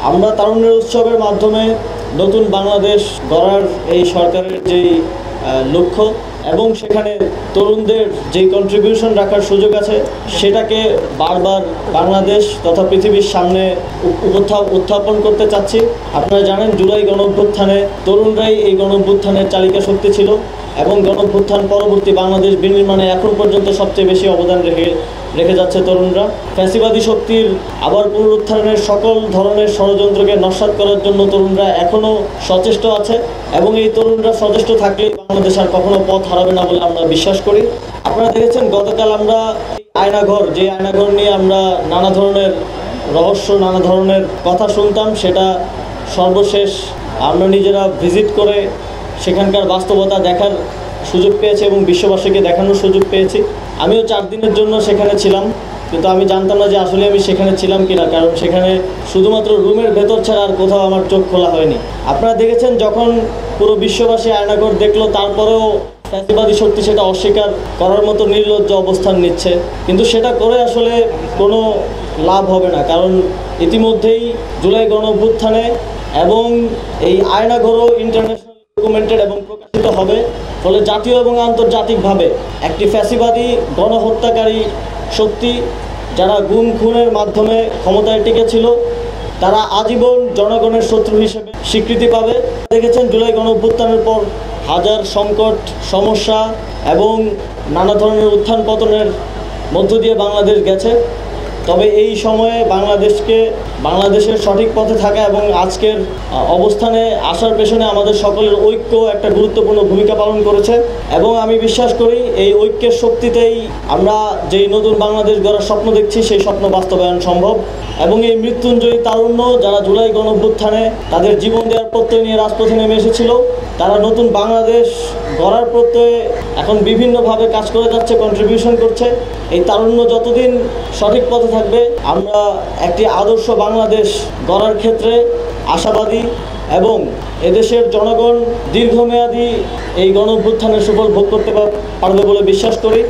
আমরা তারুণ্যের উৎসবের মাধ্যমে নতুন বাংলাদেশ গড়ার এই সরকারের যেই লক্ষ্য এবং সেখানে তরুণদের যেই কন্ট্রিবিউশন রাখার সুযোগ আছে সেটাকে বারবার বাংলাদেশ তথা পৃথিবীর সামনে উত্থাপন করতে চাচ্ছি। আপনারা জানেন জুলাই গণঅভ্যুত্থানে তরুণরাই এই গণঅভ্যুত্থানের চালিকা শক্তি ছিল এবং গণঅভ্যুত্থান পরবর্তী বাংলাদেশ বিনির্মাণে এখন পর্যন্ত সবচেয়ে বেশি অবদান রেখে যাচ্ছে তরুণরা। ফ্যাসিবাদী শক্তির আবার পুনরুত্থানের সকল ধরনের ষড়যন্ত্রকে নস্যাৎ করার জন্য তরুণরা এখনও সচেষ্ট আছে এবং এই তরুণরা সচেষ্ট থাকলে বাংলাদেশ আর কখনো পথ হারাবে না বলে আমরা বিশ্বাস করি। আপনারা দেখেছেন গতকাল আমরা আয়নাঘর নিয়ে আমরা নানা ধরনের রহস্য নানা ধরনের কথা শুনতাম, সেটা সর্বশেষ আমরা নিজেরা ভিজিট করে সেখানকার বাস্তবতা দেখার সুযোগ পেয়েছি এবং বিশ্ববাসীকে দেখানোর সুযোগ পেয়েছি। আমিও 4 দিনের জন্য সেখানে ছিলাম, কিন্তু আমি জানতাম না যে আসলে আমি সেখানে ছিলাম কিনা, কারণ সেখানে শুধুমাত্র রুমের ভেতর ছাড়া আর কোথাও আমার চোখ খোলা হয়নি। আপনারা দেখেছেন যখন পুরো বিশ্ববাসী আয়নাঘর দেখলো তারপরেও ফ্যাসিবাদী শক্তি সেটা অস্বীকার করার মতো নির্লজ্জ অবস্থান নিচ্ছে, কিন্তু সেটা করে আসলে কোনো লাভ হবে না, কারণ ইতিমধ্যেই জুলাই গণঅভ্যুত্থানে এবং এই আয়নাঘরও ইন্টারন্যাশনাল ডকুমেন্টেড এবং প্রকাশিত হবে। ফলে জাতীয় এবং আন্তর্জাতিকভাবে একটি ফ্যাসিবাদী গণহত্যাকারী শক্তি যারা গুম খুনের মাধ্যমে ক্ষমতায় টিকেছিল তারা আজীবন জনগণের শত্রু হিসেবে স্বীকৃতি পাবে। দেখেছেন জুলাই গণঅভ্যুত্থানের পর হাজার সংকট সমস্যা এবং নানা ধরনের উত্থান পতনের মধ্য দিয়ে বাংলাদেশ গেছে, তবে এই সময়ে বাংলাদেশের সঠিক পথে থাকা এবং আজকের অবস্থানে আসার পেছনে আমাদের সকলের ঐক্য একটা গুরুত্বপূর্ণ ভূমিকা পালন করেছে এবং আমি বিশ্বাস করি এই ঐক্যের শক্তিতেই আমরা যেই নতুন বাংলাদেশ গড়ার স্বপ্ন দেখছি সেই স্বপ্ন বাস্তবায়ন সম্ভব। এবং এই মৃত্যুঞ্জয়ী তারুণ্য যারা জুলাই গণঅভ্যুত্থানে তাদের জীবন দেওয়ার প্রত্যয় নিয়ে রাজপথে নেমে এসেছিল, তারা নতুন বাংলাদেশ গড়ার প্রত্যয়ে এখন বিভিন্নভাবে কাজ করে যাচ্ছে, কন্ট্রিবিউশন করছে। এই তারুণ্য যতদিন সঠিক পথে থাকবে আমরা একটি আদর্শ বাংলাদেশ গড়ার ক্ষেত্রে আশাবাদী এবং এদেশের জনগণ দীর্ঘমেয়াদী এই গণঅভ্যুত্থানের সুফল ভোগ করতে পারবে বলে বিশ্বাস করি।